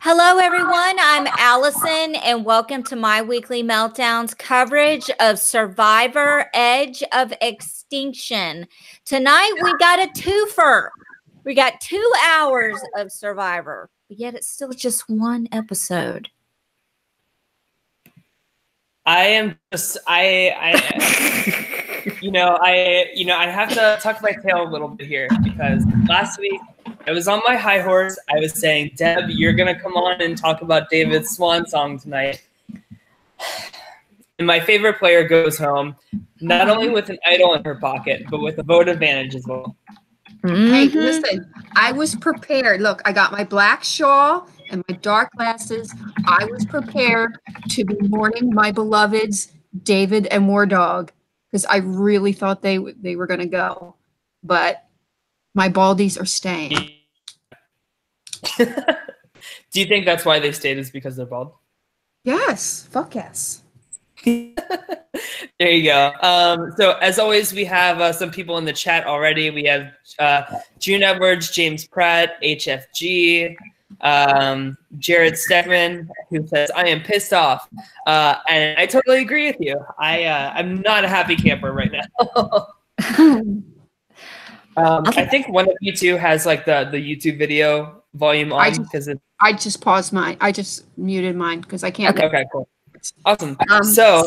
Hello, everyone. I'm Allison, and welcome to My Weekly Meltdowns coverage of Survivor Edge of Extinction. Tonight, we got a twofer. We got 2 hours of Survivor, but yet it's still just one episode. I have to tuck my tail a little bit here because last week I was on my high horse. I was saying, Deb, you're going to come on and talk about David's swan song tonight. And my favorite player goes home, not only with an idol in her pocket, but with a vote advantage as well. Hey, listen, I was prepared. Look, I got my black shawl and my dark glasses. I was prepared to be mourning my beloveds, David and War Dog, because I really thought they were going to go. But my baldies are staying. Do you think that's why they stayed, is because they're bald? Yes. Fuck yes. There you go. So as always, we have some people in the chat already. We have June Edwards, James Pratt, HFG, Jared Stegman, who says, I am pissed off. And I totally agree with you. I'm not a happy camper right now. I think one of you two has like the YouTube video volume on because I just paused mine. I just muted mine because I can't. Okay, cool. Awesome. We have so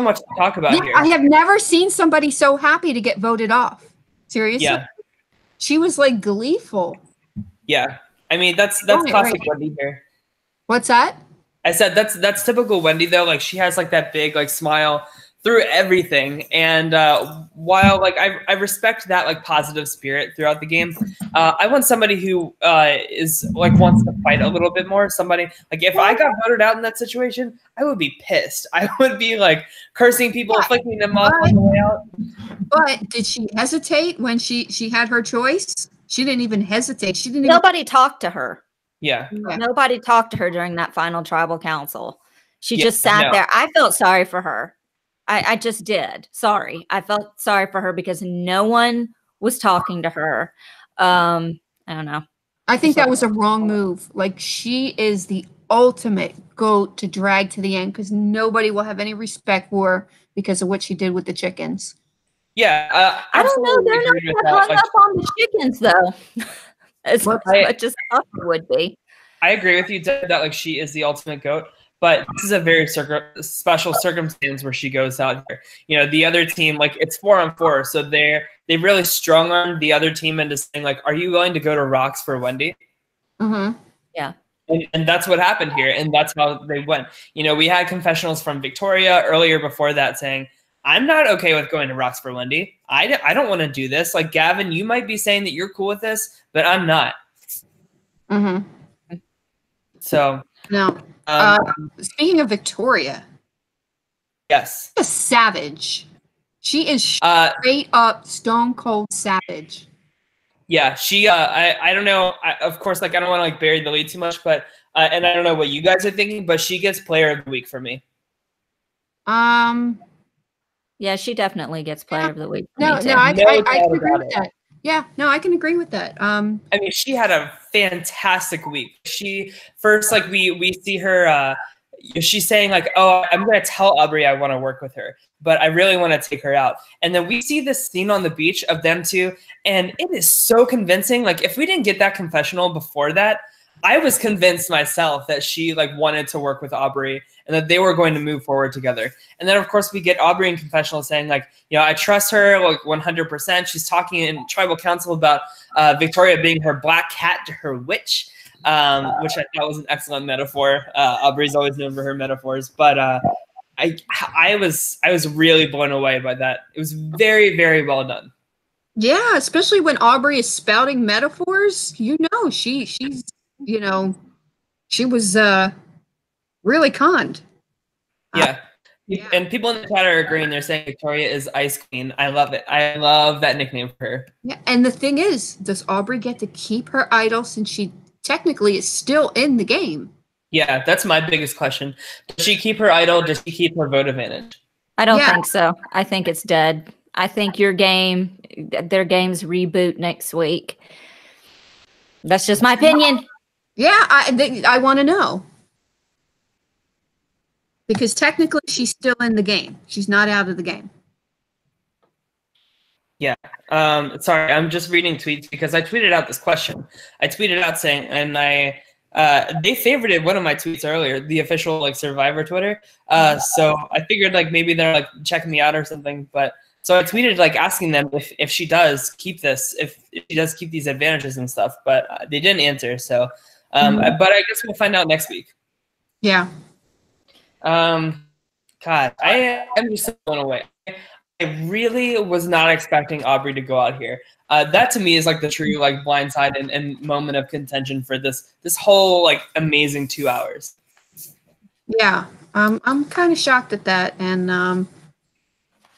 much to talk about here. I have never seen somebody so happy to get voted off. Seriously? Yeah. She was like gleeful. Yeah. I mean, that's classic Wendy here. What's that? I said that's typical Wendy though. Like she has like that big like smile through everything. And while like I respect that like positive spirit throughout the game, I want somebody who is like wants to fight a little bit more. Somebody like if I got voted out in that situation, I would be pissed. I would be like cursing people, flicking them off on the way out. But did she hesitate when she had her choice? She didn't even hesitate. She didn't. Nobody talked to her. Yeah. Nobody talked to her during that final tribal council. She just sat there. I felt sorry for her. I just did. Sorry. I felt sorry for her because no one was talking to her. I don't know. I think that was a wrong move. Like she is the ultimate goat to drag to the end because nobody will have any respect for her because of what she did with the chickens. Yeah. I don't know. They're not hung up on the chickens though. As much as I would be. I agree with you that like she is the ultimate goat. But this is a very special circumstance where she goes out here. You know, the other team, like it's 4-on-4, so they really strung on the other team into saying like, "Are you going to go to Rocks for Wendy?" Mm-hmm. Yeah, and that's what happened here, and that's how they went. You know, we had confessionals from Victoria earlier before that saying, "I'm not okay with going to Rocks for Wendy. I don't want to do this." Like Gavin, you might be saying that you're cool with this, but I'm not. Mm-hmm. So no. Speaking of Victoria, yes, a savage. She is straight up stone cold savage. Yeah, she. I don't know. Of course, like I don't want to like bury the lead too much, but and I don't know what you guys are thinking, but she gets Player of the Week for me. Yeah, she definitely gets Player of the Week. I can agree with that. Yeah, no, I can agree with that. I mean, she had a fantastic week. She first, like, we see her. She's saying like, "Oh, I'm going to tell Aubrey I want to work with her, but I really want to take her out." And then we see this scene on the beach of them two, and it is so convincing. Like, if we didn't get that confessional before that, I was convinced myself that she like wanted to work with Aubrey and that they were going to move forward together. And then of course we get Aubrey in confessional saying like, you know, I trust her like 100%. She's talking in tribal council about Victoria being her black cat to her witch, which I thought was an excellent metaphor. Aubrey's always known for her metaphors, but I was really blown away by that. It was very, very well done. Yeah, especially when Aubrey is spouting metaphors. You know, she's you know, she was really conned. Yeah. And people in the chat are agreeing. They're saying Victoria is Ice Queen. I love it. I love that nickname for her. Yeah, and the thing is, does Aubrey get to keep her idol since she technically is still in the game? Yeah, that's my biggest question. Does she keep her idol? Does she keep her vote advantage? I don't think so. I think it's dead. I think their games reboot next week. That's just my opinion. Yeah, I want to know. Because technically she's still in the game. She's not out of the game. Yeah. Sorry, I'm just reading tweets because I tweeted out this question. I tweeted out saying, and they favorited one of my tweets earlier, the official like Survivor Twitter. So I figured like maybe they're like checking me out or something. But so I tweeted like asking them if she does keep this, if she does keep these advantages and stuff. But they didn't answer. So, but I guess we'll find out next week. Yeah. God, I'm just so blown away. I really was not expecting Aubrey to go out here. That to me is like the true like blindside and moment of contention for this whole like amazing 2 hours. Yeah, I'm kind of shocked at that. And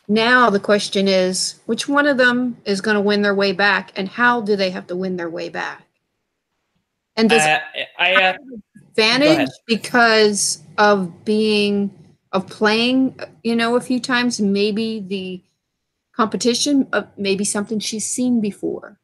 now the question is, which one of them is going to win their way back, and how do they have to win their way back? And does advantage because of playing, you know, a few times, maybe the competition, maybe something she's seen before.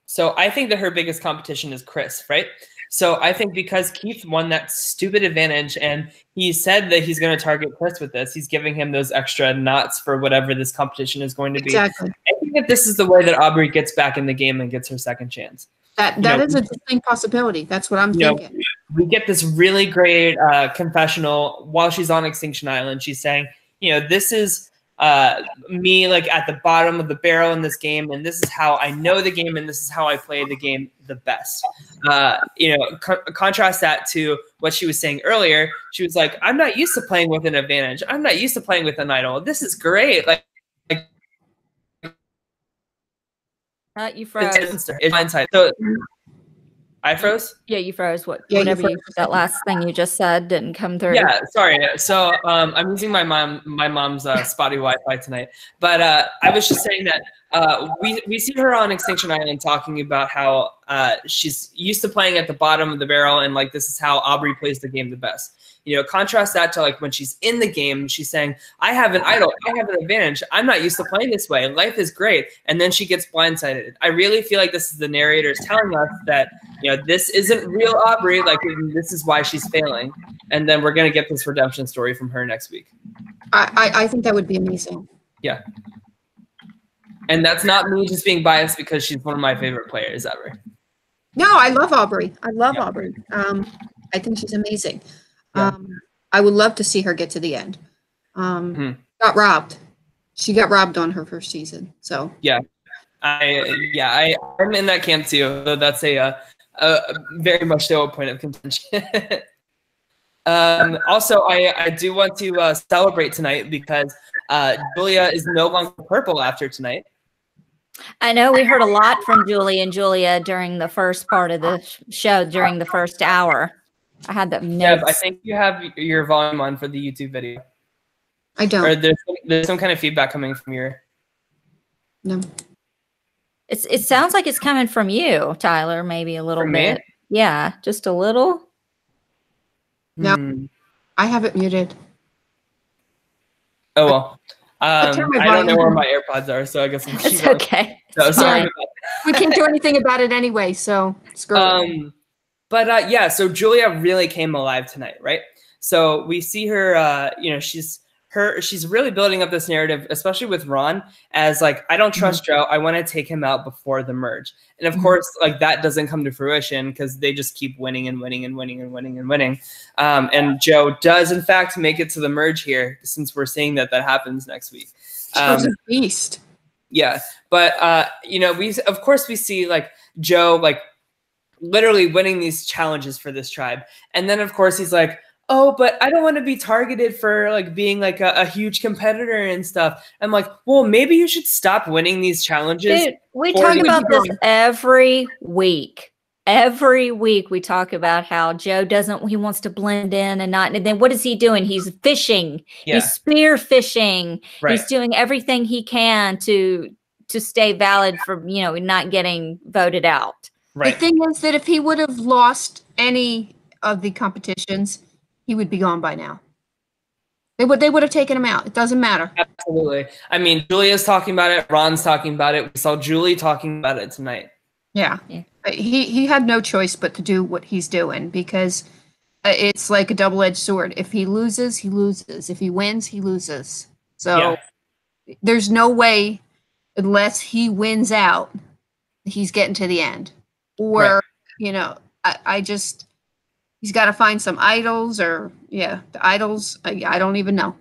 So I think that her biggest competition is Chris, right? So I think because Keith won that stupid advantage and he said that he's going to target Chris with this, he's giving him those extra knots for whatever this competition is going to be. Exactly. I think that this is the way that Aubrey gets back in the game and gets her second chance. That is a distinct possibility. That's what I'm thinking. We get this really great confessional while she's on Extinction Island. She's saying, you know, this is me like at the bottom of the barrel in this game, and this is how I know the game, and this is how I play the game the best. You know, contrast that to what she was saying earlier. She was like, I'm not used to playing with an advantage. I'm not used to playing with an idol. This is great. Like you froze. It's hindsight. So I froze? Yeah, you froze. Whatever that last thing you just said didn't come through. Yeah, sorry. So I'm using my mom's spotty Wi-Fi tonight. But I was just saying that we see her on Extinction Island talking about how she's used to playing at the bottom of the barrel, and like this is how Aubrey plays the game the best. You know, contrast that to like when she's in the game, she's saying, I have an idol, I have an advantage. I'm not used to playing this way. Life is great. And then she gets blindsided. I really feel like this is the narrators telling us that, you know, this isn't real Aubrey. Like this is why she's failing. And then we're going to get this redemption story from her next week. I think that would be amazing. Yeah. And that's not me just being biased because she's one of my favorite players ever. No, I love Aubrey. I love Aubrey. I think she's amazing. Yeah. I would love to see her get to the end. Got robbed. She got robbed on her first season. So yeah, I'm in that camp too. So that's a very much so a point of contention. Also, I do want to celebrate tonight because Julia is no longer purple after tonight. I know we heard a lot from Julie and Julia during the first part of the show, during the first hour. I had that notes. Yeah, I think you have your volume on for the YouTube video. I don't. Or there's some kind of feedback coming from your. No. It sounds like it's coming from you, Tyler. Maybe a little from bit. Me? Yeah, just a little. No, I have it muted. Oh well. I don't know where my AirPods are, so I guess I'm it's okay. So sorry. We can't do anything about it anyway, so screw it. But yeah, so Julia really came alive tonight, right? So we see her, you know, she's really building up this narrative, especially with Ron, as like, I don't trust Joe. I want to take him out before the merge. And of course, like that doesn't come to fruition because they just keep winning and winning and winning and winning and winning. And Joe does in fact make it to the merge here, since we're seeing that happens next week. Joe's a beast. Yeah, but you know, we see like Joe like literally winning these challenges for this tribe. And then of course he's like, oh, but I don't want to be targeted for like being like a huge competitor and stuff. I'm like, well, maybe you should stop winning these challenges. Dude, we talk about this every week. Every week we talk about how Joe he wants to blend in and not, and then what is he doing? He's fishing. Yeah. He's spear fishing. Right. He's doing everything he can to stay valid for, you know, not getting voted out. Right. The thing is that if he would have lost any of the competitions, he would be gone by now. They would have taken him out. It doesn't matter. Absolutely. I mean, Julia's talking about it. Ron's talking about it. We saw Julie talking about it tonight. Yeah. He had no choice but to do what he's doing because it's like a double-edged sword. If he loses, he loses. If he wins, he loses. So there's no way, unless he wins out, he's getting to the end. Or, you know, I just, he's got to find some idols or, the idols. I don't even know.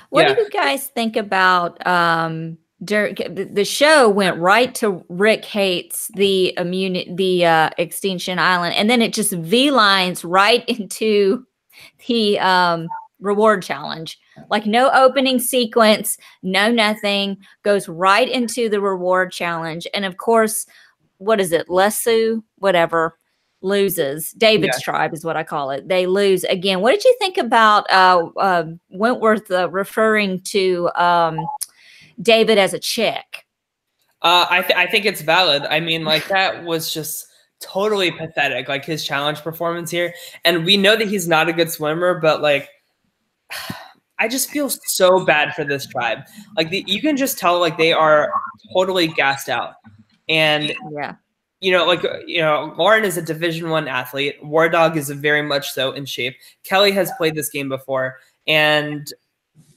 What do you guys think about the show went right to Rick hates the Extinction Island, and then it just V-lines right into the reward challenge. Like no opening sequence, no nothing, goes right into the reward challenge. And of course, what is it? Lesu, whatever, loses. David's tribe is what I call it. They lose again. What did you think about Wentworth referring to David as a chick? I think it's valid. I mean, like that was just totally pathetic, like his challenge performance here. And we know that he's not a good swimmer, but like, I just feel so bad for this tribe. Like you can just tell like they are totally gassed out. And you know, like, you know, Lauren is a Division I athlete. War Dog is very much so in shape. Kelly has played this game before, and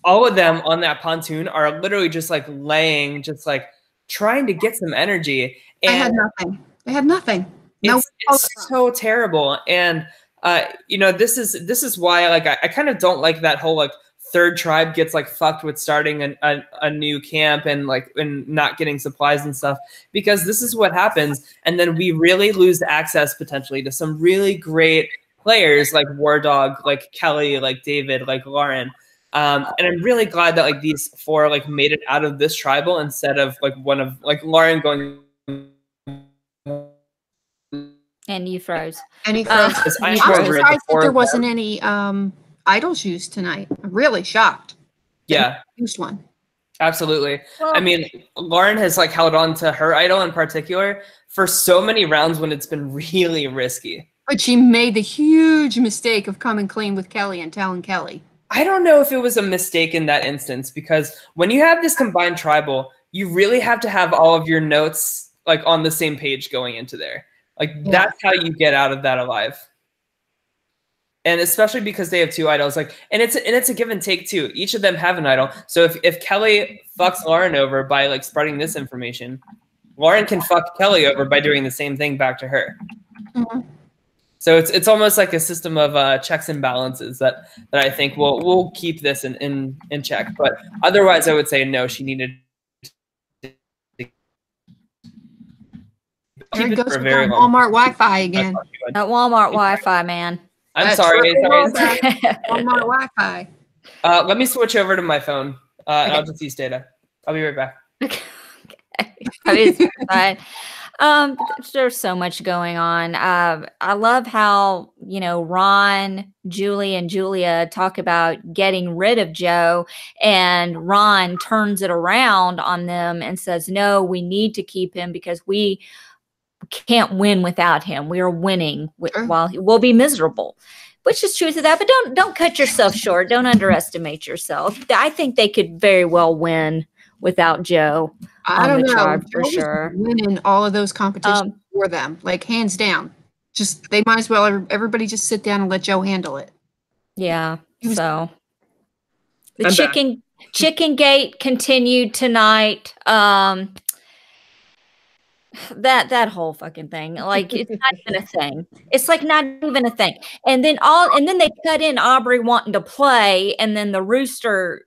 all of them on that pontoon are literally just like laying, just like trying to get some energy. And I had nothing. I had nothing. It's so terrible. And you know, this is why like I kind of don't like that whole like third tribe gets like fucked with starting a new camp and like and not getting supplies and stuff, because this is what happens. And then we really lose access potentially to some really great players like War Dog, like Kelly, like David, like Lauren. And I'm really glad that like these four like made it out of this tribal instead of like one of like Lauren going. And you froze. And he froze. I'm surprised that there wasn't any idols used tonight. I'm really shocked. Yeah. Used one. Absolutely. Well, I mean, Lauren has like held on to her idol in particular for so many rounds when it's been really risky. But she made the huge mistake of coming clean with Kelly and telling Kelly. I don't know if it was a mistake in that instance, because when you have this combined tribal, you really have to have all of your notes like on the same page going into there. Like that's how you get out of that alive. And especially because they have two idols, like, and it's a give and take too. Each of them have an idol. So if Kelly fucks Lauren over by like spreading this information, Lauren can fuck Kelly over by doing the same thing back to her. Mm-hmm. So it's almost like a system of checks and balances that I think will keep this in check. But otherwise, I would say no. She needed to keep it for a very long. Walmart Wi-Fi again. At Walmart Wi-Fi, man. I'm sorry. Walmart Wi-Fi. Let me switch over to my phone. And I'll just use data. I'll be right back. Okay. Fine. There's so much going on. I love how, you know, Ron, Julie, and Julia talk about getting rid of Joe, and Ron turns it around on them and says, no, we need to keep him because we can't win without him. We are winning while we'll be miserable, which is truth of that. But don't cut yourself short. Don't underestimate yourself. I think they could very well win without Joe. I don't know. Tribe for sure. Winning all of those competitions for them, like hands down. Just they might as well everybody just sit down and let Joe handle it. Yeah. So the chicken gate continued tonight. That whole fucking thing, like it's not even a thing. It's like not even a thing. And then they cut in Aubrey wanting to play, and then the rooster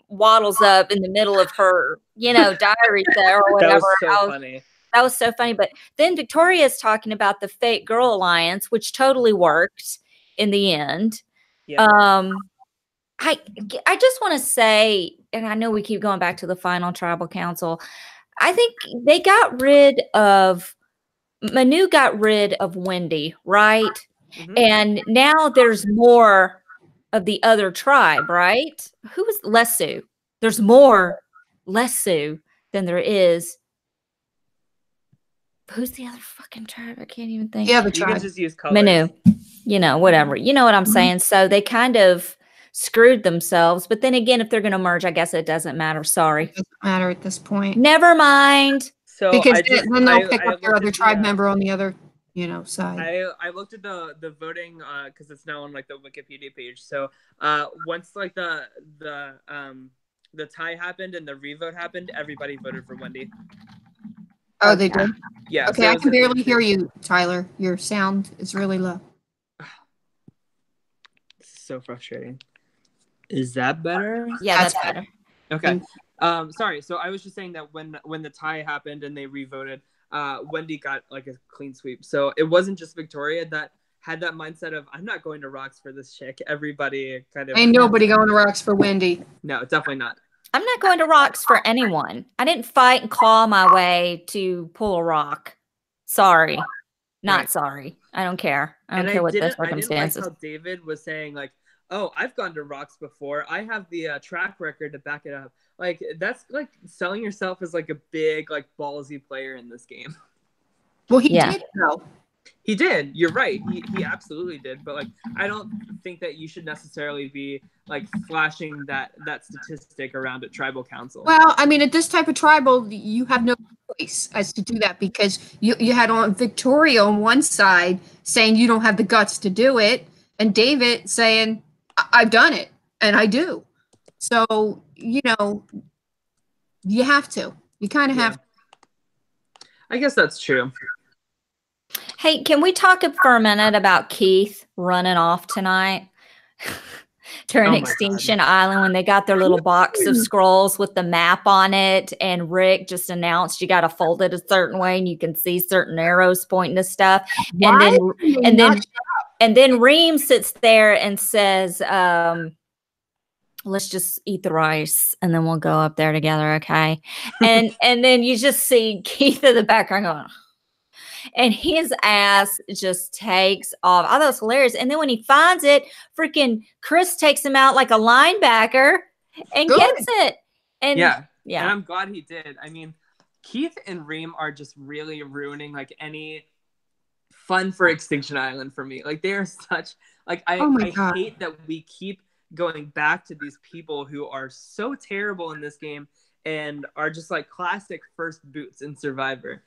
waddles up in the middle of her, you know, diary there or whatever. That was so funny. That was so funny. But then Victoria's talking about the fake girl alliance, which totally worked in the end. Yeah. I just want to say, and I know we keep going back to the final tribal council. I think they got rid of Manu, got rid of Wendy, right? Mm-hmm. And now there's more of the other tribe, right? Who is Lesu? There's more Lesu than there is. Who's the other fucking tribe? I can't even think. Yeah, the tribe. You can just use colors. Manu. You know, whatever. You know what I'm saying? So they kind of screwed themselves. But then again, if they're going to merge, I guess it doesn't matter. Sorry. It doesn't matter at this point. Never mind. So Because I just then they'll pick I up your looked other at tribe the, member on the other, side. I looked at the voting because it's now on like the Wikipedia page. So once like the tie happened and the revote happened, everybody voted for Wendy. Oh, they did? Yeah. Okay, so I it was can like barely hear you, Tyler. Your sound is really low. so frustrating. Is that better? Yeah, that's better. Okay. Sorry. So I was just saying that when the tie happened and they revoted, Wendy got like a clean sweep. So it wasn't just Victoria that had that mindset of I'm not going to rocks for this chick. Everybody kind of Ain't nobody going to rocks for Wendy. No, definitely not. I'm not going to rocks for anyone. I didn't fight and claw my way to pull a rock. Sorry. Not sorry. I don't care. I don't care what the circumstances. I didn't like how David was saying like, oh, I've gone to rocks before. I have the track record to back it up. Like that's like selling yourself as like a big like ballsy player in this game. Well, he did though. He did. You're right. He absolutely did. But like, I don't think that you should necessarily be like flashing that statistic around at tribal council. Well, I mean, at this type of tribal, you have no choice as to do that because you had on Victoria on one side saying you don't have the guts to do it, and David saying I've done it and I do. So you have to. You kind of have to. I guess that's true. Hey, can we talk for a minute about Keith running off tonight during Extinction Island when they got their little box of scrolls with the map on it, and Rick just announced you got to fold it a certain way and you can see certain arrows pointing to stuff. And then Reem sits there and says, let's just eat the rice and then we'll go up there together, okay? And then you just see Keith in the background going, and his ass just takes off. I thought it was hilarious. And then when he finds it, freaking Chris takes him out like a linebacker and gets it. And yeah. And I'm glad he did. I mean, Keith and Reem are just really ruining like any fun for Extinction Island for me. Like they are such like I hate that we keep going back to these people who are so terrible in this game and are just like classic first boots in Survivor.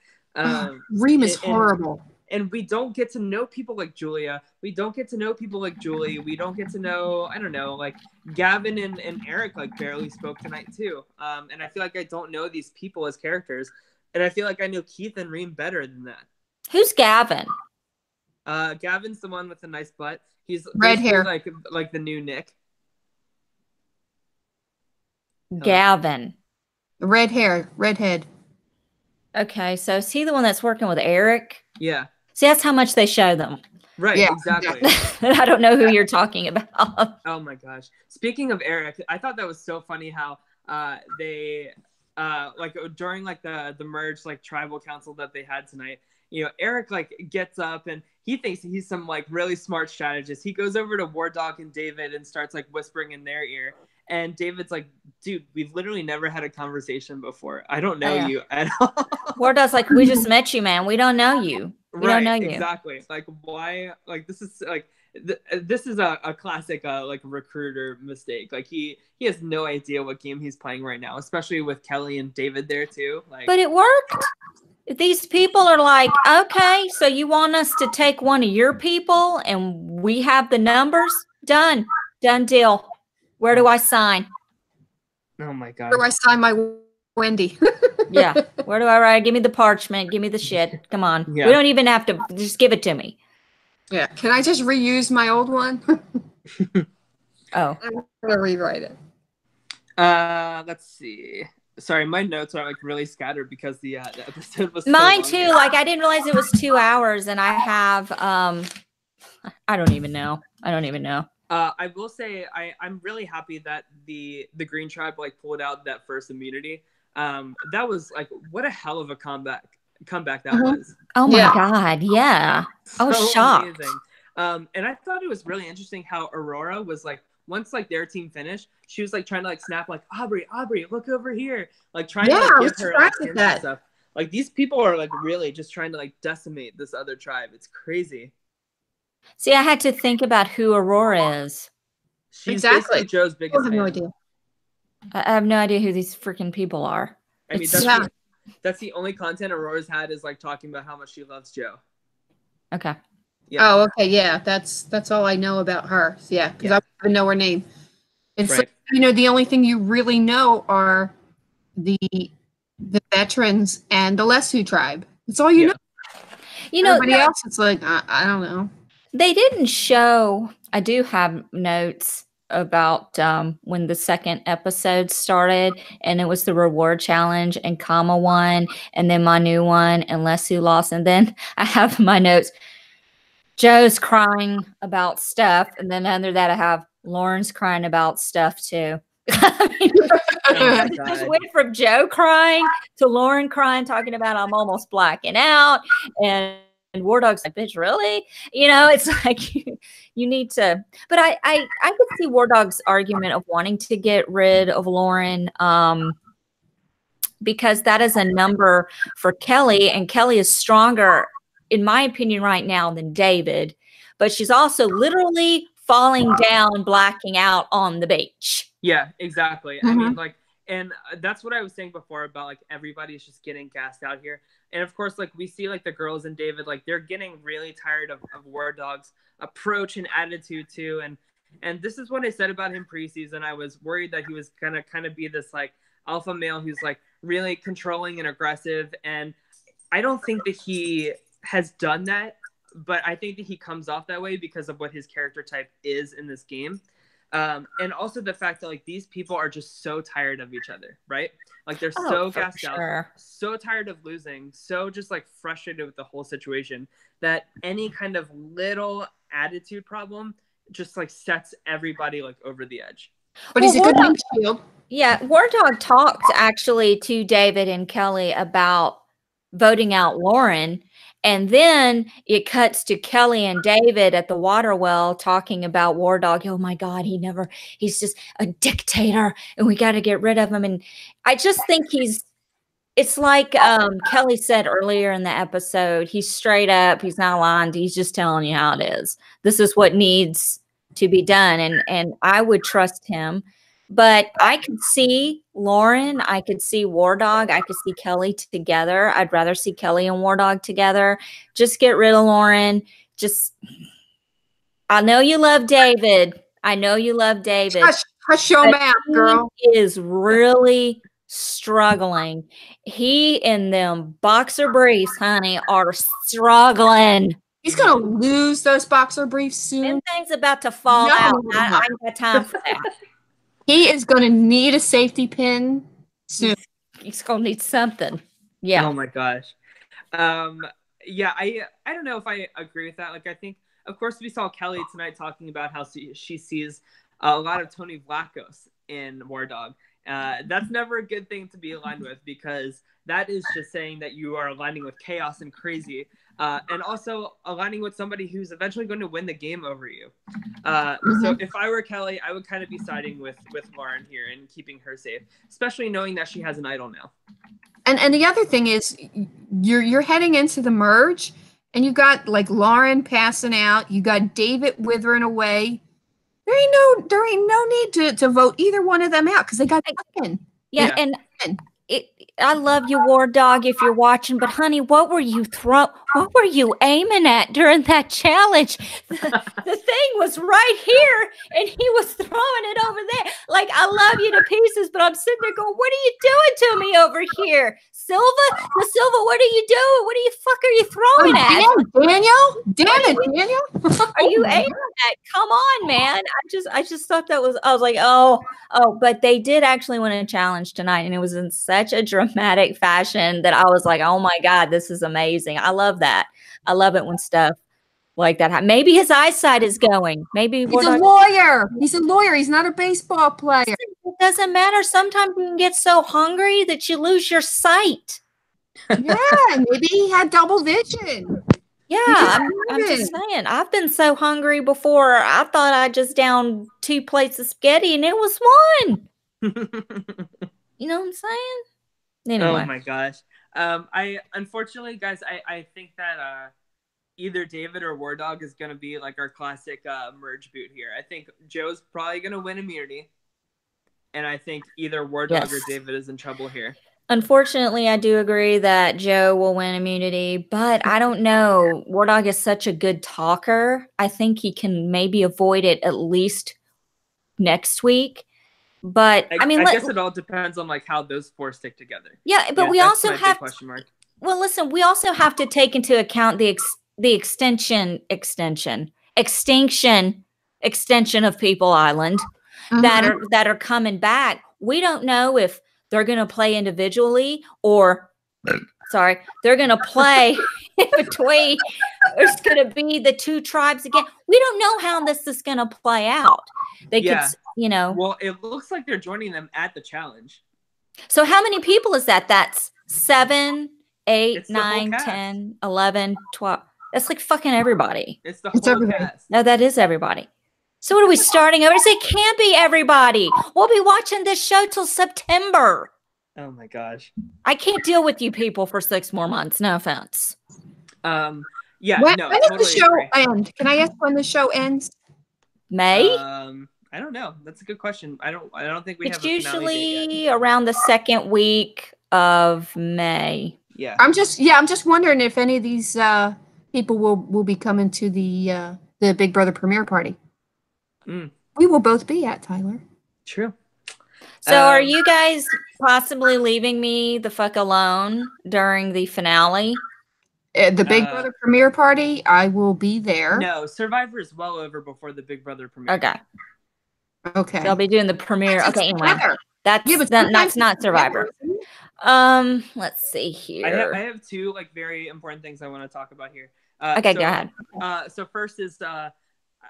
Reem is horrible. And we don't get to know people like Julia. We don't get to know people like Julie. We don't get to know, I don't know, like Gavin and Eric like barely spoke tonight too. And I feel like I don't know these people as characters. And I feel like I know Keith and Reem better than that. Who's Gavin? Gavin's the one with the nice butt. He's red hair, like the new Nick. Gavin. Red hair, redhead. Okay, so is he the one that's working with Eric? Yeah. See, that's how much they show them. Right, yeah, exactly. I don't know who you're talking about. Oh my gosh. Speaking of Eric, I thought that was so funny how they like during like the merge like tribal council that they had tonight, Eric like gets up and he thinks he's some like really smart strategist. He goes over to War Dog and David and starts like whispering in their ear. And David's like, dude, we've literally never had a conversation before. I don't know you at all. War Dog's like, we just met you, man. We don't know you. We don't know you. Exactly. Like, why? Like, this is like, this is a classic like recruiter mistake. Like, he has no idea what game he's playing right now, especially with Kelly and David there too. Like, but it worked. These people are like, okay, so you want us to take one of your people and we have the numbers? Done deal. Where do I sign? Oh my God. Where do I sign my Wendy? Yeah. Where do I write? Give me the parchment. Give me the shit. Come on. Yeah. We don't even have to. Just give it to me. Yeah. Can I just reuse my old one? Oh. I'm going to rewrite it. Let's see. Sorry, my notes are like really scattered because the episode was mine so too. Like I didn't realize it was 2 hours, and I have I don't even know. I will say I'm really happy that the Green Tribe like pulled out that first immunity. That was like what a hell of a comeback that was. Oh my God, yeah. I was shocked. Amazing. And I thought it was really interesting how Aurora was like once like their team finished, she was like trying to like snap like Aubrey, look over here, like trying to like, give her like, hints and stuff. Like these people are like really just trying to like decimate this other tribe. It's crazy. See, I had to think about who Aurora is. She's basically Joe's biggest fan. No idea. I have no idea who these freaking people are. I mean, That's the only content Aurora's had is like talking about how much she loves Joe. Okay. Yeah. Oh, okay, yeah. That's all I know about her. Yeah, because I don't even know her name. It's Right. like, you know, the only thing you really know are the veterans and the Lesu tribe. That's all you know. You know, Everybody else, it's like I don't know. they didn't show. I do have notes about when the second episode started, and it was the reward challenge, and Kama won, and then my new one, and Lesu lost, and then I have my notes. Joe's crying about stuff, and then under that, I have Lauren's crying about stuff too. I mean, Oh, just went from Joe crying to Lauren crying, talking about I'm almost blacking out, and War Dog's like, bitch, really? You know, it's like you need to. But I could see War Dog's argument of wanting to get rid of Lauren, because that is a number for Kelly, and Kelly is stronger, in my opinion, right now than David. But she's also literally falling down, blacking out on the beach. Yeah, exactly. I mean, like, and that's what I was saying before about like everybody's just getting gassed out here. And of course, like we see like the girls and David, like they're getting really tired of War Dog's approach and attitude too. And this is what I said about him preseason. I was worried that he was gonna kind of be this like alpha male who's like really controlling and aggressive. And I don't think that he has done that, but I think that he comes off that way because of what his character type is in this game. And also the fact that like these people are just so tired of each other, right? Like they're so gassed out, so tired of losing, so just like frustrated with the whole situation that any kind of little attitude problem just like sets everybody like over the edge. But he's a good shield. Yeah, War Dog talked actually to David and Kelly about voting out Lauren. And then it cuts to Kelly and David at the water well talking about War Dog. Oh my God, he's just a dictator and we got to get rid of him. And I just think it's like Kelly said earlier in the episode, he's straight up, he's not lying, he's just telling you how it is. This is what needs to be done. And I would trust him. But I could see Lauren, I could see War Dog, I could see Kelly together. I'd rather see Kelly and War Dog together. Just get rid of Lauren. I know you love David. Hush your mouth, girl. He is really struggling. He and them boxer briefs, honey, are struggling. He's gonna lose those boxer briefs soon. And things about to fall out. I ain't got time for that. He is going to need a safety pin soon. He's going to need something. Yeah. Oh my gosh. Yeah, I don't know if I agree with that. Like, I think, of course, we saw Kelly tonight talking about how she sees a lot of Tony Vlachos in War Dog. That's never a good thing to be aligned with because that is just saying that you are aligning with chaos and crazy. And also aligning with somebody who's eventually going to win the game over you. So if I were Kelly, I would kind of be siding with Lauren here and keeping her safe, especially knowing that she has an idol now. And the other thing is you're heading into the merge and you got like Lauren passing out. You got David withering away. There ain't no need to vote either one of them out because they got nothing. Yeah. And I love you, War Dog, if you're watching, but honey, what were you aiming at during that challenge? The thing was right here and he was throwing it over there. Like, I love you to pieces, but I'm sitting there going, what are you doing to me over here? Silva, what are you doing? What the fuck are you throwing at? Daniel? Are you aiming at? Come on, man. I just thought I was like, oh, but they did actually win a challenge tonight, and it was in such a dramatic fashion that I was like, oh my God, this is amazing. I love that. I love it when stuff like that happens. Maybe his eyesight is going. Maybe he's a lawyer. He's a lawyer. He's not a baseball player. It doesn't matter. Sometimes you can get so hungry that you lose your sight. Yeah, maybe he had double vision. Yeah, I'm just saying. I've been so hungry before. I thought I just downed 2 plates of spaghetti, and it was 1. You know what I'm saying? Anyway. Oh my gosh. I unfortunately, guys, I think that either David or War Dog is gonna be like our classic merge boot here. I think Joe's probably gonna win immunity, and I think either War Dog or David is in trouble here. Unfortunately, I do agree that Joe will win immunity, but I don't know. War Dog is such a good talker. I think he can maybe avoid it at least next week. But I mean, I guess it all depends on like how those four stick together. Yeah, but we also have question mark. Well, listen, we also have to take into account the extinction of People Island that are coming back. We don't know if they're going to play individually or they're going to play in between. There's going to be the two tribes again. We don't know how this is going to play out. They could, you know. Well, it looks like they're joining them at the challenge. So how many people is that? That's 7, 8, 9, 10, 11, 12. That's like fucking everybody. It's the whole cast. No, that is everybody. So what are we starting over? It can't be everybody. We'll be watching this show till September. Oh my gosh. I can't deal with you people for 6 more months. No offense. Yeah. When does the show end? Can I ask when the show ends? May? I don't know. That's a good question. I don't think we have. It's usually around the second week of May. Yeah. I'm just wondering if any of these people will be coming to the Big Brother premiere party. We will both be at, Tyler. True. So are you guys possibly leaving me the fuck alone during the finale? The Big Brother premiere party, I will be there. No, Survivor is well over before the Big Brother premiere. Okay. So I'll be doing the premiere. Okay, anyway. That's not Survivor. Let's see here. I have two like very important things I want to talk about here. Okay, go ahead. So first is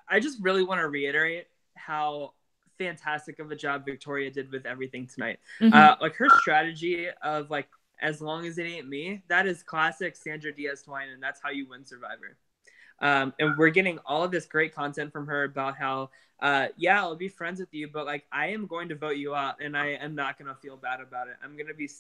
I just really want to reiterate how fantastic of a job Victoria did with everything tonight. Like her strategy of like, as long as it ain't me, that is classic Sandra Diaz-Twine, and that's how you win Survivor. And we're getting all of this great content from her about how, I'll be friends with you, but like I am going to vote you out, and I am not going to feel bad about it.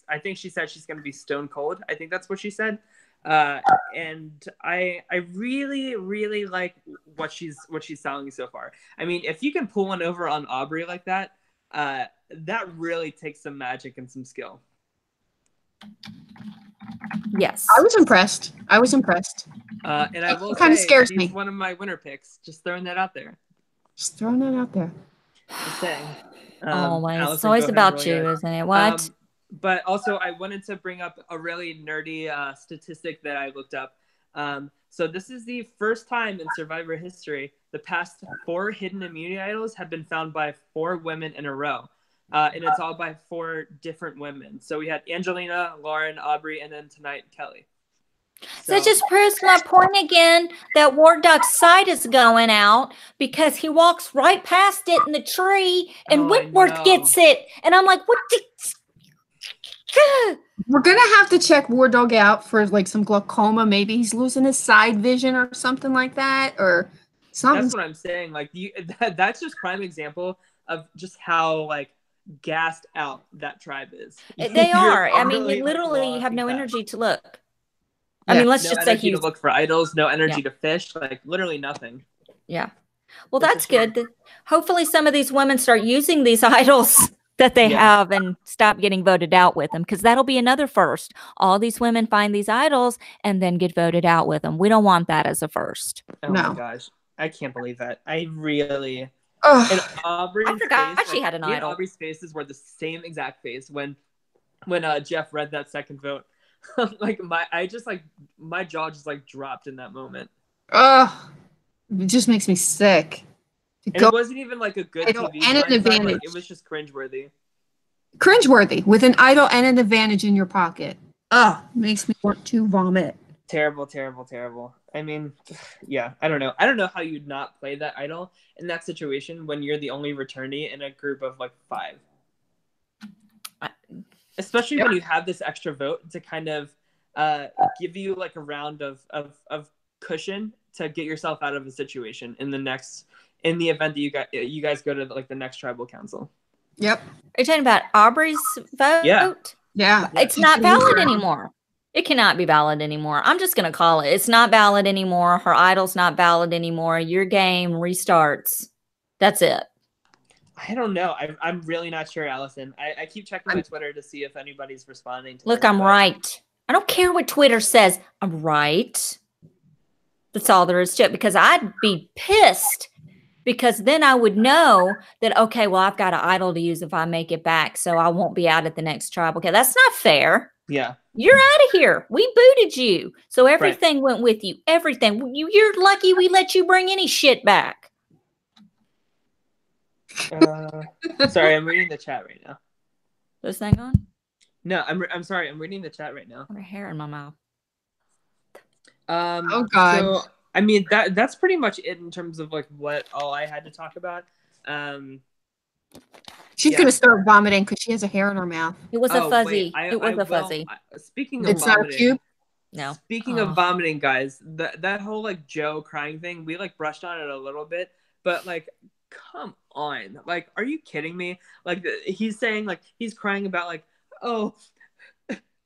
I think she said she's going to be stone cold. I think that's what she said. And I really, really like what she's selling so far. I mean, if you can pull one over on Aubrey like that, that really takes some magic and some skill. Yes, I was impressed. And I will kind of say, scares me. He's one of my winner picks. Just throwing that out there. Just throwing that out there. Just saying. Always. Allison, it's always about you, isn't it? What? But also, I wanted to bring up a really nerdy statistic that I looked up. So this is the first time in Survivor history the past 4 hidden immunity idols have been found by 4 women in a row. And it's all by 4 different women. So we had Angelina, Lauren, Aubrey, and then tonight, Kelly. So it just proves my point again that War Dog's sight is going out because he walks right past it in the tree and Whitworth gets it. And I'm like, what We're going to have to check War Dog out for like some glaucoma. Maybe he's losing his side vision or something like that, or something. That's what I'm saying. Like that's just prime example of just how like gassed out that tribe is. They are. I mean, you literally have no energy to look. I mean, let's just say he's to look for idols, no energy to fish, like literally nothing. Yeah. Well, that's good. Hopefully some of these women start using these idols that they have and stop getting voted out with them, because that'll be another first. All these women find these idols and then get voted out with them. We don't want that as a first. Oh my gosh. I can't believe that. I really... And Aubrey's I forgot she had an idol. Aubrey's faces were the same exact face when Jeff read that second vote. Like my jaw just like dropped in that moment. It just makes me sick. And it wasn't even like a good TV and an advantage. Like, it was just cringeworthy. Cringeworthy with an idol and an advantage in your pocket. Makes me want to vomit. Terrible, terrible, terrible. I mean, yeah, I don't know. I don't know how you'd not play that idol in that situation when you're the only returnee in a group of like 5. Especially when you have this extra vote to kind of give you like a round of cushion to get yourself out of a situation in the event that you guys go to like the next tribal council. Yep. Are you talking about Aubrey's vote? Yeah. It's not valid anymore. It cannot be valid anymore. I'm just going to call it. It's not valid anymore. Her idol's not valid anymore. Your game restarts. That's it. I don't know. I'm really not sure, Allison. I keep checking my Twitter to see if anybody's responding to Look, this, I'm right. I don't care what Twitter says. I'm right. That's all there is to it, because I'd be pissed, because then I would know that, okay, well, I've got an idol to use if I make it back, so I won't be out at the next tribe. Okay, that's not fair. Yeah. You're out of here. We booted you. So everything went with you. Everything. You're lucky we let you bring any shit back. Sorry, I'm reading the chat right now. This thing on? No, I'm sorry. I'm reading the chat right now. I have hair in my mouth. Oh God. So I mean that's pretty much it in terms of like what all I had to talk about. She's gonna start vomiting because she has a hair in her mouth. It was a fuzzy. It was a fuzzy. Speaking of It's not a vomiting, cube. No. Speaking of vomiting, guys, that whole like Joe crying thing, we like brushed on it a little bit, but like, come on, like, are you kidding me? Like, he's saying like he's crying about like, oh,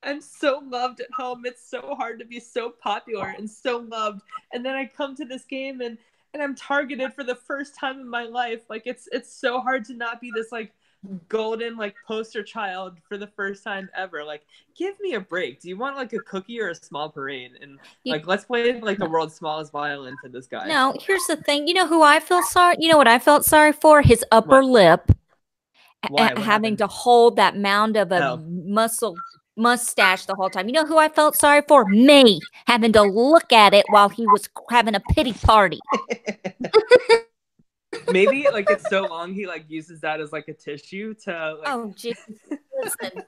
I'm so loved at home. It's so hard to be so popular and so loved, and then I come to this game and I'm targeted for the first time in my life. Like, it's so hard to not be this like golden like poster child for the first time ever. Like, give me a break. Do you want like a cookie or a small parade? And like, let's play like the world's smallest violin for this guy. No, here's the thing. You know who I feel sorry? You know what I felt sorry for? His upper lip. Why? Having to hold that mound of a mustache the whole time. You know who I felt sorry for? Me, having to look at it while he was having a pity party. Maybe like it's so long he like uses that as like a tissue to like, oh Jesus. Listen,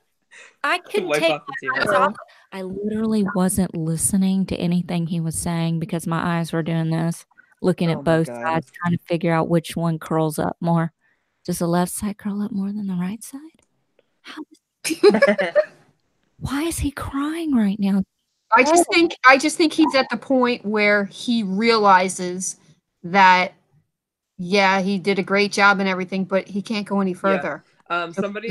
I couldn't wipe take off the my tears. eyes off. I literally wasn't listening to anything he was saying because my eyes were doing this, looking at both sides, trying to figure out which one curls up more. Does the left side curl up more than the right side? Why is he crying right now? I just think he's at the point where he realizes that, yeah, he did a great job and everything, but he can't go any further. Somebody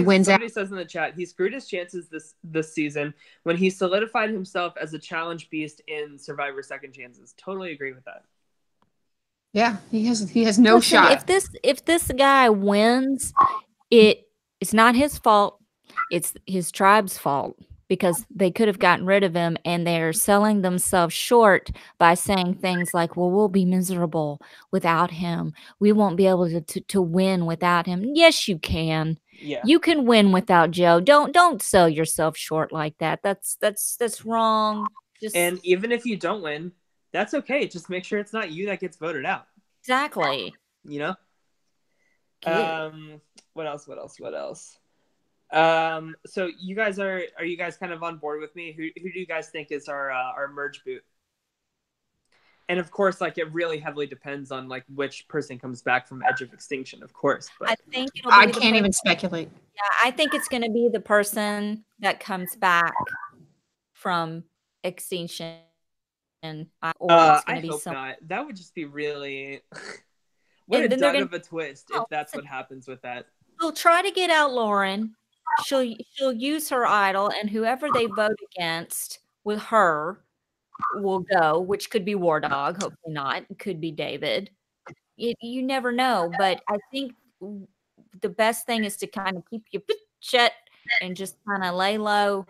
says in the chat, he screwed his chances this season when he solidified himself as a challenge beast in Survivor Second Chances. Totally agree with that. Yeah, he has no shot. If this guy wins, it's not his fault. It's his tribe's fault, because they could have gotten rid of him, and they're selling themselves short by saying things like, well, we'll be miserable without him. We won't be able to win without him. Yes, you can. Yeah. You can win without Joe. Don't sell yourself short like that. That's wrong. And even if you don't win, that's okay. Just make sure it's not you that gets voted out. Exactly. You know? What else? So you guys are you guys kind of on board with me? Who do you guys think is our merge boot? And of course, like, it really heavily depends on like which person comes back from Edge of Extinction, of course. But I think I can't even speculate. Yeah, I think it's going to be the person that comes back from Extinction. I hope not. That would just be really what a dud of a twist if that's what happens with that. They'll try to get out Lauren. She'll use her idol, and whoever they vote against with her will go, which could be War Dog, hopefully not. It could be David. You never know, but I think the best thing is to kind of keep your shut and just kind of lay low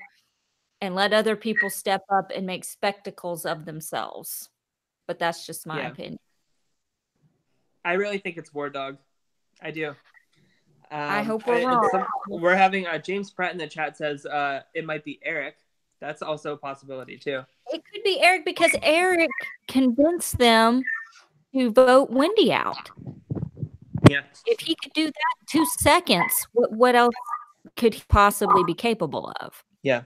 and let other people step up and make spectacles of themselves. But that's just my opinion. I really think it's War Dog. I do. I hope we're wrong. We're having James Pratt in the chat says it might be Eric. That's also a possibility too. It could be Eric, because Eric convinced them to vote Wendy out. Yeah. If he could do that in 2 seconds, what else could he possibly be capable of? Yeah.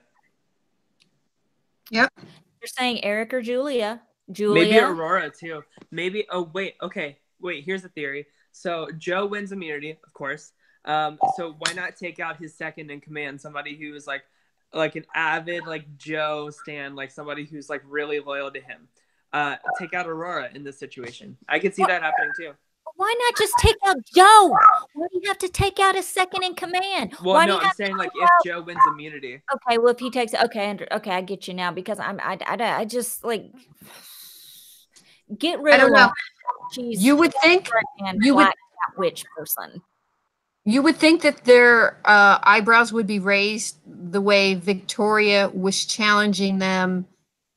Yep. You're saying Eric or Julia? Maybe Aurora too. Maybe. Oh wait. Okay. Wait. Here's the theory. So Joe wins immunity, of course. So why not take out his second in command, somebody who is like an avid like Joe stan, like somebody who's like really loyal to him. Take out Aurora in this situation. I could see that happening too. Why not just take out Joe? Why do you have to take out his second in command? Well, no, I'm saying like if Joe wins immunity. Okay, well if he takes okay, I get you now, because I just like get rid of. I don't know. Jeez, You would think you would witch person. You would think that their eyebrows would be raised the way Victoria was challenging them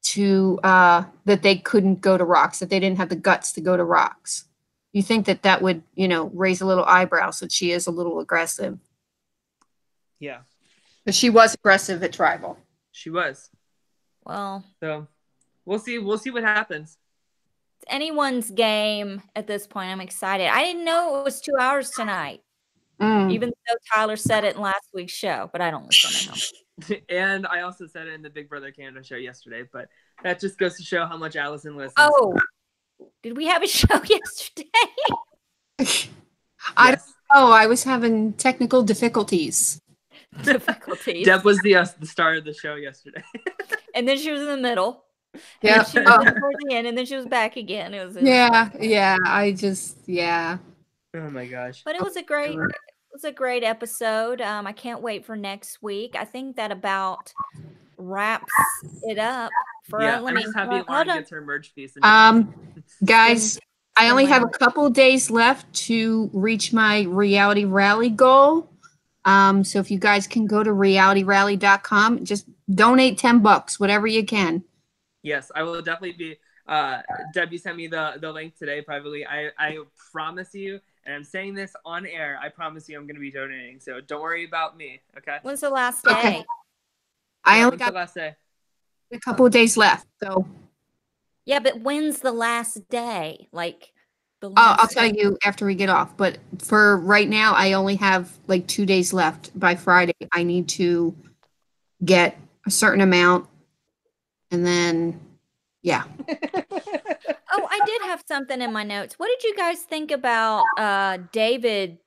to that they couldn't go to rocks, that they didn't have the guts to go to rocks. You think that that would, raise a little eyebrows, that she is a little aggressive. Yeah. But she was aggressive at Tribal. She was. Well, so we'll see what happens. It's anyone's game at this point. I'm excited. I didn't know it was 2 hours tonight. Even though Tyler said it in last week's show, but I don't listen to him. And I also said it in the Big Brother Canada show yesterday, but that just goes to show how much Allison listens. Oh, did we have a show yesterday? I was having technical difficulties. Difficulties. Deb was the star of the show yesterday. And then she was in the middle. Yeah. She was towards the end, and then she was back again. It was yeah. Oh my gosh. But it was a great episode. I can't wait for next week. I think that about wraps it up for I'm just happy Lauren gets her merch piece. Guys, I only have a couple of days left to reach my reality rally goal. So if you guys can go to realityrally.com, just donate $10, whatever you can. Yes, I will definitely be. Deb, you sent me the link today privately. I promise you, and I'm saying this on air, I promise you I'm going to be donating. So don't worry about me, okay? When's the last day? Okay. I only got the last day. A couple of days left. So yeah, but when's the last day? Like I'll tell you after we get off. But for right now, I only have like 2 days left. By Friday, I need to get a certain amount. And then, yeah. Oh, I did have something in my notes. What did you guys think about David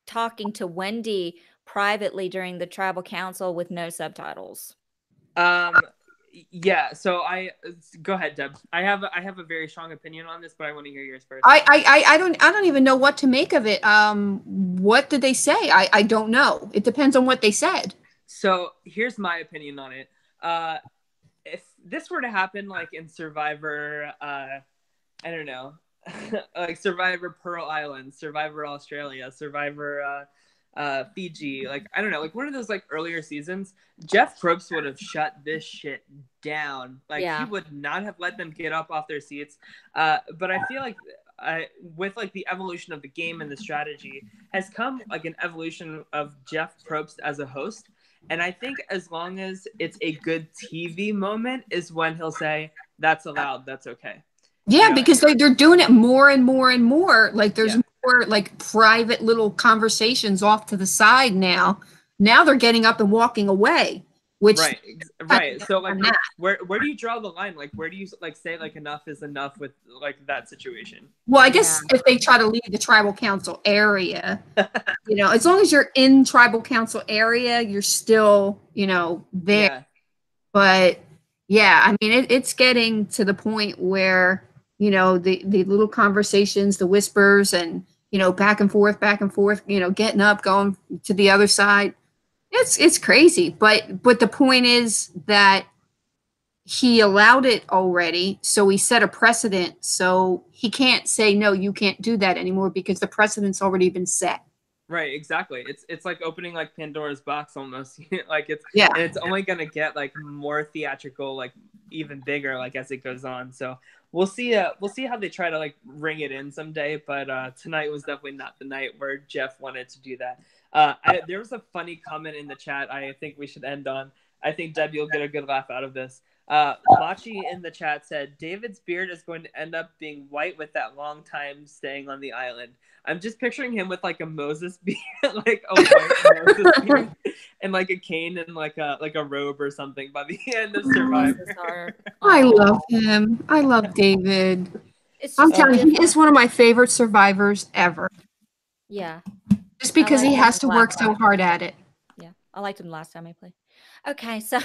talking to Wendy privately during the tribal council with no subtitles? Yeah, so go ahead, Deb. I have a very strong opinion on this, but I want to hear yours first. I don't even know what to make of it. What did they say? I don't know. It depends on what they said. So here's my opinion on it. If this were to happen like in Survivor, I don't know, like Survivor Pearl Island, Survivor Australia, Survivor Fiji, like I don't know, like one of those like earlier seasons, Jeff Probst would have shut this shit down. Like he would not have let them get up off their seats. But I feel like with like the evolution of the game and the strategy has come like an evolution of Jeff Probst as a host. And I think as long as it's a good TV moment is when he'll say, that's allowed, that's okay. Yeah, because they're doing it more and more and more. Like there's more like private little conversations off to the side now. Now they're getting up and walking away. Which right. So like where do you draw the line? Like where do you like say like enough is enough with like that situation? Well, I guess if they try to leave the tribal council area, as long as you're in tribal council area, you're still, there. Yeah. But yeah, I mean it's getting to the point where, the little conversations, the whispers and, back and forth, getting up, going to the other side. It's crazy, but the point is that he allowed it already, so he set a precedent. So he can't say no, you can't do that anymore because the precedent's already been set. Right, exactly. It's like opening like Pandora's box almost. Like and it's only gonna get like more theatrical, like even bigger, like as it goes on. So we'll see how they try to like ring it in someday. But tonight was definitely not the night where Jeff wanted to do that. There was a funny comment in the chat I think we should end on. I think Deb, you'll get a good laugh out of this. Machi in the chat said, David's beard is going to end up being white with that long time staying on the island. I'm just picturing him with like a Moses beard, like a white Moses beard, and like a cane and like a robe or something by the end of Survivor. I love him. I love David. I'm telling you, he is one of my favorite survivors ever. Yeah. Just because he has to work so hard at it. Yeah. I liked him last time I played. Okay, so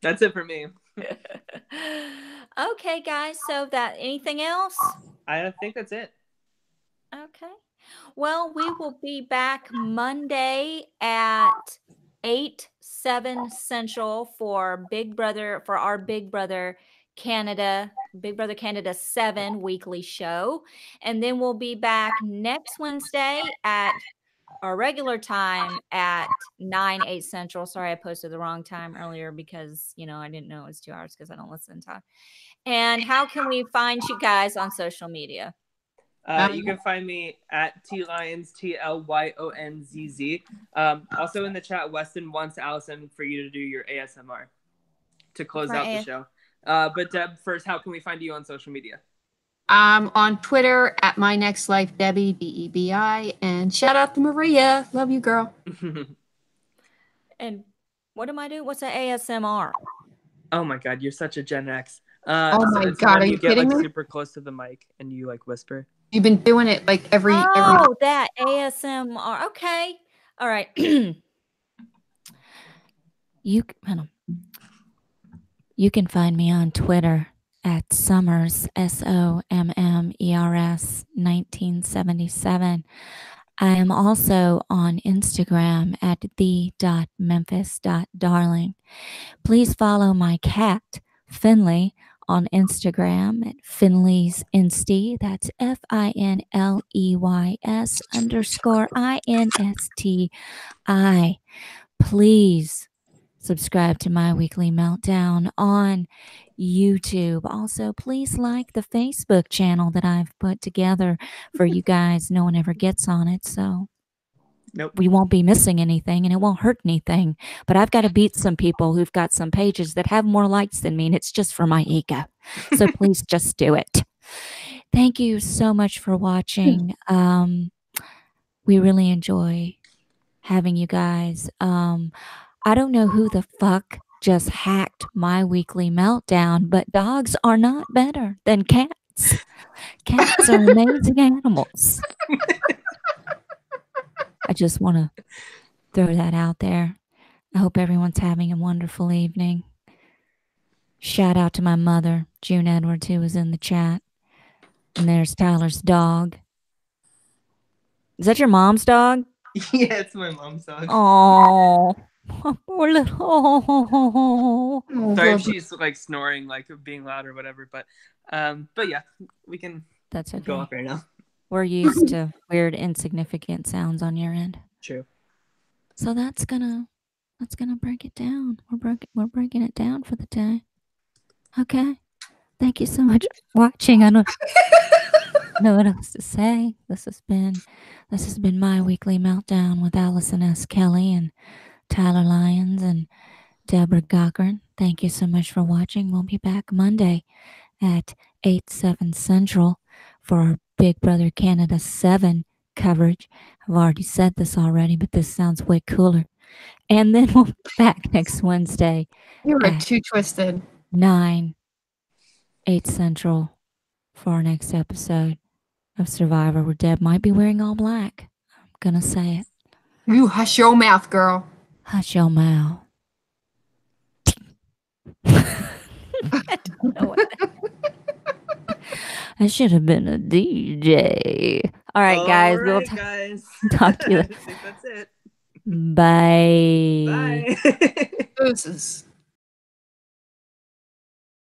that's it for me. Okay, guys. So anything else? I think that's it. Okay. Well, we will be back Monday at 8/7 Central for our Big Brother Canada Big Brother Canada 7 weekly show. And then we'll be back next Wednesday at our regular time at 8 Central. Sorry, I posted the wrong time earlier because, you know, I didn't know it was 2 hours because I don't listen to time. And how can we find you guys on social media? You can find me at TLyons, TLYONZZ. Also in the chat, Weston wants Allison for you to do your ASMR to close out the show. But Deb, first, how can we find you on social media? On Twitter at MyNextLife Debbie, DEBI, and shout out to Maria. Love you, girl. And what am I doing? What's an ASMR? Oh my God, you're such a Gen X. Oh my God, are you get kidding like me? super close to the mic and you like whisper. You've been doing it like every. That ASMR. Okay, all right. You can find me on Twitter at Summers, SOMMERS 1977. I am also on Instagram at the.memphis.darling. Please follow my cat, Finley, on Instagram at Finley's Insty. That's FINLEYS_INSTI. Please subscribe to My Weekly Meltdown on YouTube. Also, please like the Facebook channel that I've put together for you guys. No one ever gets on it, so we won't be missing anything and it won't hurt anything. But I've got to beat some people who've got some pages that have more likes than me, and it's just for my ego. So please just do it. Thank you so much for watching. We really enjoy having you guys. I don't know who the fuck just hacked My Weekly Meltdown, but dogs are not better than cats. Cats are amazing animals. I just want to throw that out there. I hope everyone's having a wonderful evening. Shout out to my mother, June Edwards, who was in the chat. And there's Tyler's dog. Is that your mom's dog? Yeah, it's my mom's dog. Oh, poor little. Sorry if she's like snoring, like being loud or whatever, but yeah, we can. That's okay. Go off right now. We're used to weird, insignificant sounds on your end. True. So that's gonna break it down. We're breaking it down for the day. Okay. Thank you so much for watching. I don't know what else to say. This has been My Weekly Meltdown with Allison S. Kelly and Tyler Lyons and Deborah Cochran. Thank you so much for watching. We'll be back Monday at 7 Central for our Big Brother Canada 7 coverage. I've already said this already, but this sounds way cooler. And then we'll be back next Wednesday. You were too twisted. 8 Central for our next episode of Survivor, where Deb might be wearing all black. I'm gonna say it. You hush your mouth, girl. Hush your mouth. I don't know what that I should have been a DJ. All right, guys. We'll talk to you. I think that's it. Bye. Bye. Deuces.